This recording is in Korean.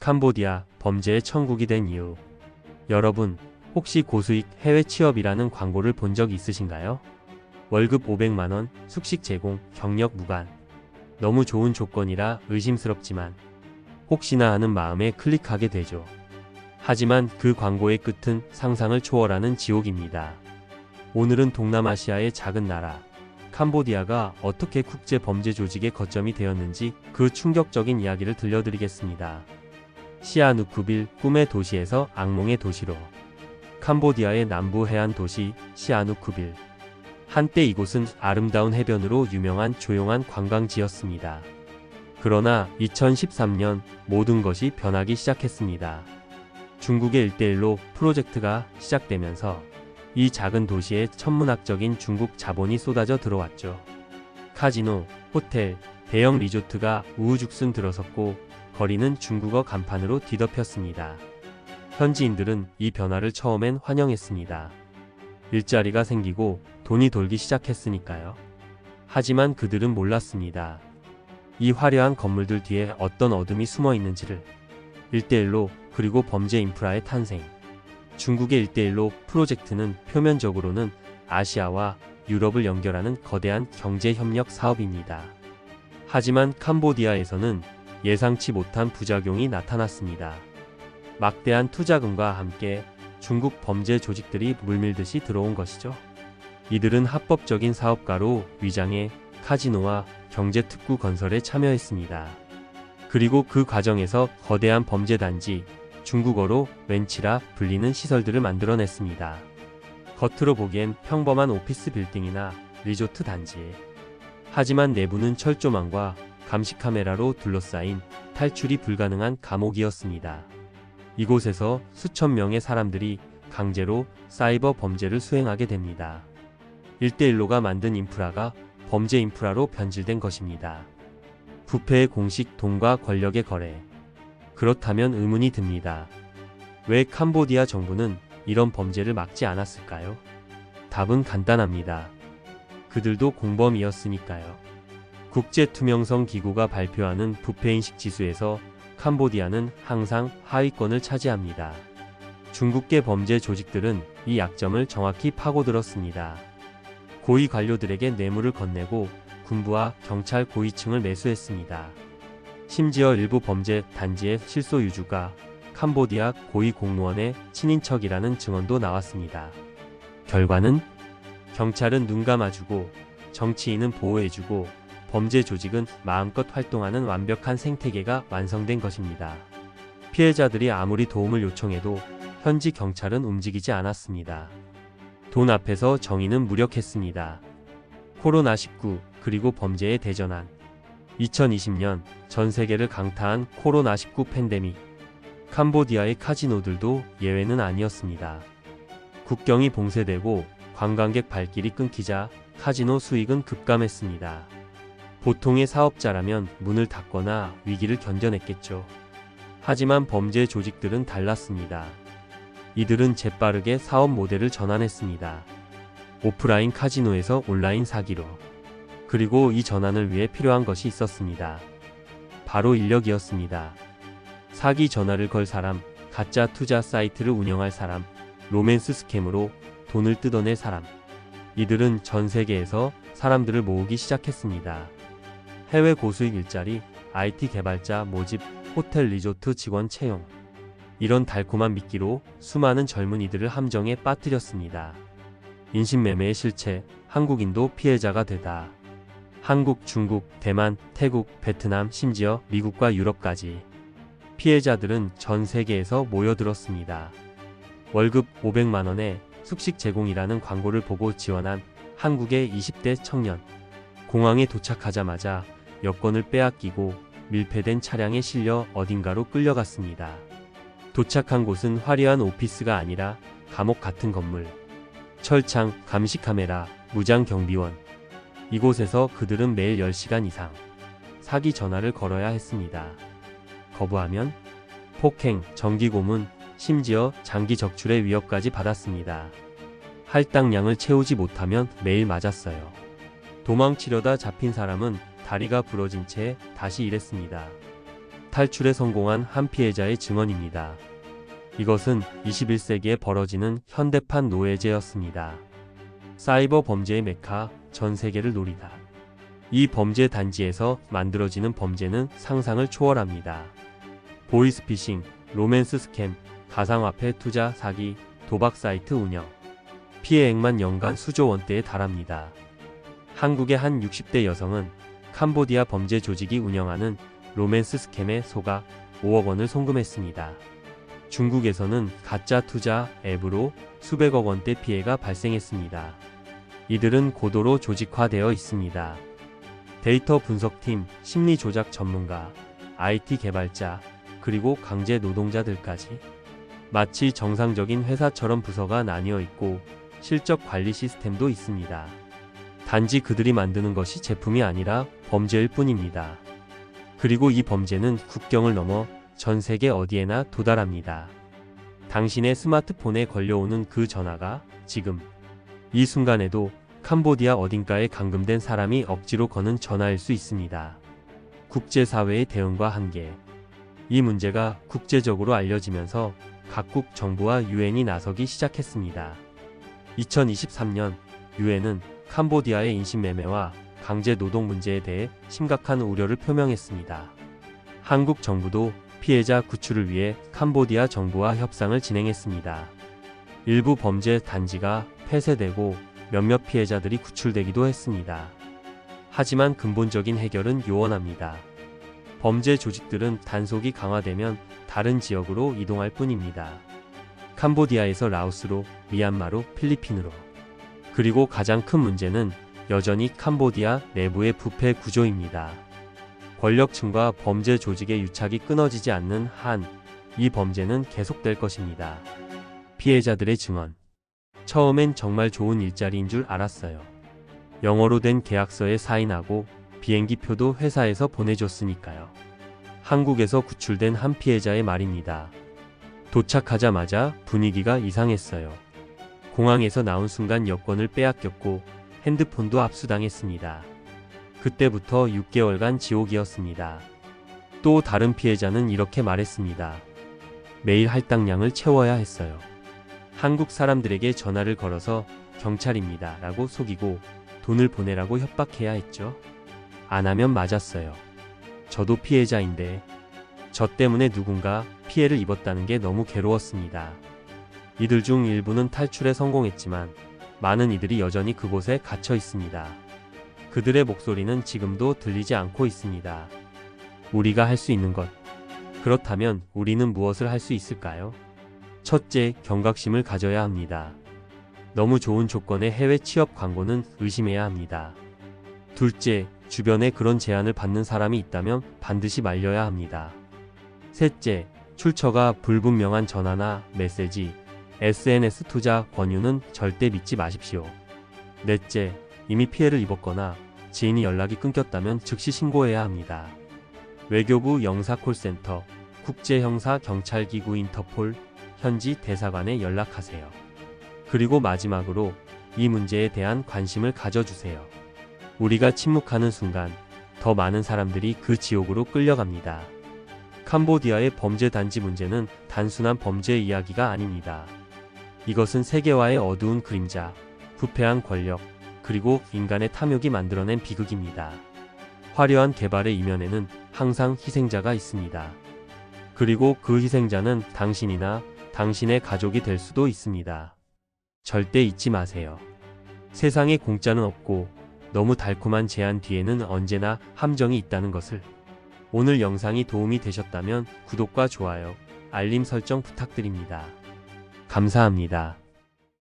캄보디아 범죄의 천국이 된 이유. 여러분, 혹시 고수익 해외 취업이라는 광고를 본 적 있으신가요? 월급 500만원, 숙식 제공, 경력 무관. 너무 좋은 조건이라 의심스럽지만 혹시나 하는 마음에 클릭하게 되죠. 하지만 그 광고의 끝은 상상을 초월하는 지옥입니다. 오늘은 동남아시아의 작은 나라 캄보디아가 어떻게 국제 범죄 조직의 거점이 되었는지 그 충격적인 이야기를 들려드리겠습니다. 시아누쿠빌, 꿈의 도시에서 악몽의 도시로. 캄보디아의 남부 해안 도시 시아누쿠빌. 한때 이곳은 아름다운 해변으로 유명한 조용한 관광지였습니다. 그러나 2013년 모든 것이 변하기 시작했습니다. 중국의 1:1로 프로젝트가 시작되면서 이 작은 도시에 천문학적인 중국 자본이 쏟아져 들어왔죠. 카지노, 호텔, 대형 리조트가 우후죽순 들어섰고 거리는 중국어 간판으로 뒤덮였습니다. 현지인들은 이 변화를 처음엔 환영했습니다. 일자리가 생기고 돈이 돌기 시작했으니까요. 하지만 그들은 몰랐습니다. 이 화려한 건물들 뒤에 어떤 어둠이 숨어 있는지를. 1:1로 그리고 범죄 인프라의 탄생. 중국의 1:1로 프로젝트는 표면적으로는 아시아와 유럽을 연결하는 거대한 경제협력 사업입니다. 하지만 캄보디아에서는 예상치 못한 부작용이 나타났습니다. 막대한 투자금과 함께 중국 범죄 조직들이 물밀듯이 들어온 것이죠. 이들은 합법적인 사업가로 위장해 카지노와 경제특구 건설에 참여했습니다. 그리고 그 과정에서 거대한 범죄단지, 중국어로 웬치라 불리는 시설들을 만들어냈습니다. 겉으로 보기엔 평범한 오피스 빌딩이나 리조트 단지. 하지만 내부는 철조망과 감시 카메라로 둘러싸인 탈출이 불가능한 감옥이었습니다. 이곳에서 수천 명의 사람들이 강제로 사이버 범죄를 수행하게 됩니다. 1:1로가 만든 인프라가 범죄 인프라로 변질된 것입니다. 부패의 공식, 돈과 권력의 거래. 그렇다면 의문이 듭니다. 왜 캄보디아 정부는 이런 범죄를 막지 않았을까요? 답은 간단합니다. 그들도 공범이었으니까요. 국제투명성 기구가 발표하는 부패인식 지수에서 캄보디아는 항상 하위권을 차지합니다. 중국계 범죄 조직들은 이 약점을 정확히 파고들었습니다. 고위 관료들에게 뇌물을 건네고 군부와 경찰 고위층을 매수했습니다. 심지어 일부 범죄 단지의 실소 유주가 캄보디아 고위 공무원의 친인척이라는 증언도 나왔습니다. 결과는 경찰은 눈 감아주고 정치인은 보호해주고 범죄 조직은 마음껏 활동하는 완벽한 생태계가 완성된 것입니다. 피해자들이 아무리 도움을 요청해도 현지 경찰은 움직이지 않았습니다. 돈 앞에서 정의는 무력했습니다. 코로나19 그리고 범죄의 대전환. 2020년 전 세계를 강타한 코로나19 팬데믹. 캄보디아의 카지노들도 예외는 아니었습니다. 국경이 봉쇄되고 관광객 발길이 끊기자 카지노 수익은 급감했습니다. 보통의 사업자라면 문을 닫거나 위기를 견뎌냈겠죠. 하지만 범죄 조직들은 달랐습니다. 이들은 재빠르게 사업 모델을 전환했습니다. 오프라인 카지노에서 온라인 사기로. 그리고 이 전환을 위해 필요한 것이 있었습니다. 바로 인력이었습니다. 사기 전화를 걸 사람, 가짜 투자 사이트를 운영할 사람, 로맨스 스캠으로 돈을 뜯어낼 사람. 이들은 전 세계에서 사람들을 모으기 시작했습니다. 해외 고수익 일자리, IT 개발자 모집, 호텔 리조트 직원 채용. 이런 달콤한 미끼로 수많은 젊은이들을 함정에 빠뜨렸습니다. 인신매매의 실체, 한국인도 피해자가 되다. 한국, 중국, 대만, 태국, 베트남, 심지어 미국과 유럽까지. 피해자들은 전 세계에서 모여들었습니다. 월급 500만원에 숙식 제공이라는 광고를 보고 지원한 한국의 20대 청년. 공항에 도착하자마자 여권을 빼앗기고 밀폐된 차량에 실려 어딘가로 끌려갔습니다. 도착한 곳은 화려한 오피스가 아니라 감옥 같은 건물. 철창, 감시 카메라, 무장 경비원. 이곳에서 그들은 매일 10시간 이상 사기 전화를 걸어야 했습니다. 거부하면 폭행, 정기 고문, 심지어 장기 적출의 위협까지 받았습니다. 할당량을 채우지 못하면 매일 맞았어요. 도망치려다 잡힌 사람은 다리가 부러진 채 다시 일했습니다. 탈출에 성공한 한 피해자의 증언입니다. 이것은 21세기에 벌어지는 현대판 노예제였습니다. 사이버 범죄의 메카, 전 세계를 노리다. 이 범죄 단지에서 만들어지는 범죄는 상상을 초월합니다. 보이스피싱, 로맨스 스캠, 가상화폐 투자 사기, 도박 사이트 운영. 피해액만 연간 수조 원대에 달합니다. 한국의 한 60대 여성은 캄보디아 범죄 조직이 운영하는 로맨스 스캠에 속아 5억 원을 송금했습니다. 중국에서는 가짜 투자 앱으로 수백억 원대 피해가 발생했습니다. 이들은 고도로 조직화되어 있습니다. 데이터 분석팀, 심리 조작 전문가, IT 개발자, 그리고 강제 노동자들까지 마치 정상적인 회사처럼 부서가 나뉘어 있고 실적 관리 시스템도 있습니다. 단지 그들이 만드는 것이 제품이 아니라 범죄일 뿐입니다. 그리고 이 범죄는 국경을 넘어 전 세계 어디에나 도달합니다. 당신의 스마트폰에 걸려오는 그 전화가 지금 이 순간에도 캄보디아 어딘가에 감금된 사람이 억지로 거는 전화일 수 있습니다. 국제사회의 대응과 한계. 이 문제가 국제적으로 알려지면서 각국 정부와 유엔이 나서기 시작했습니다. 2023년 유엔은 캄보디아의 인신매매와 강제 노동 문제에 대해 심각한 우려를 표명했습니다. 한국 정부도 피해자 구출을 위해 캄보디아 정부와 협상을 진행했습니다. 일부 범죄 단지가 폐쇄되고 몇몇 피해자들이 구출되기도 했습니다. 하지만 근본적인 해결은 요원합니다. 범죄 조직들은 단속이 강화되면 다른 지역으로 이동할 뿐입니다. 캄보디아에서 라오스로, 미얀마로, 필리핀으로. 그리고 가장 큰 문제는 여전히 캄보디아 내부의 부패 구조입니다. 권력층과 범죄 조직의 유착이 끊어지지 않는 한, 이 범죄는 계속될 것입니다. 피해자들의 증언. 처음엔 정말 좋은 일자리인 줄 알았어요. 영어로 된 계약서에 사인하고 비행기 표도 회사에서 보내줬으니까요. 한국에서 구출된 한 피해자의 말입니다. 도착하자마자 분위기가 이상했어요. 공항에서 나온 순간 여권을 빼앗겼고 핸드폰도 압수당했습니다. 그때부터 6개월간 지옥이었습니다. 또 다른 피해자는 이렇게 말했습니다. 매일 할당량을 채워야 했어요. 한국 사람들에게 전화를 걸어서 경찰입니다 라고 속이고 돈을 보내라고 협박해야 했죠. 안 하면 맞았어요. 저도 피해자인데 저 때문에 누군가 피해를 입었다는 게 너무 괴로웠습니다. 이들 중 일부는 탈출에 성공했지만 많은 이들이 여전히 그곳에 갇혀 있습니다. 그들의 목소리는 지금도 들리지 않고 있습니다. 우리가 할 수 있는 것. 그렇다면 우리는 무엇을 할 수 있을까요? 첫째, 경각심을 가져야 합니다. 너무 좋은 조건의 해외 취업 광고는 의심해야 합니다. 둘째, 주변에 그런 제안을 받는 사람이 있다면 반드시 말려야 합니다. 셋째, 출처가 불분명한 전화나 메시지, SNS 투자 권유는 절대 믿지 마십시오. 넷째, 이미 피해를 입었거나 지인이 연락이 끊겼다면 즉시 신고해야 합니다. 외교부 영사콜센터, 국제형사경찰기구 인터폴, 현지 대사관에 연락하세요. 그리고 마지막으로 이 문제에 대한 관심을 가져주세요. 우리가 침묵하는 순간 더 많은 사람들이 그 지옥으로 끌려갑니다. 캄보디아의 범죄 단지 문제는 단순한 범죄 이야기가 아닙니다. 이것은 세계화의 어두운 그림자, 부패한 권력, 그리고 인간의 탐욕이 만들어낸 비극입니다. 화려한 개발의 이면에는 항상 희생자가 있습니다. 그리고 그 희생자는 당신이나 당신의 가족이 될 수도 있습니다. 절대 잊지 마세요. 세상에 공짜는 없고 너무 달콤한 제안 뒤에는 언제나 함정이 있다는 것을. 오늘 영상이 도움이 되셨다면 구독과 좋아요, 알림 설정 부탁드립니다. 감사합니다.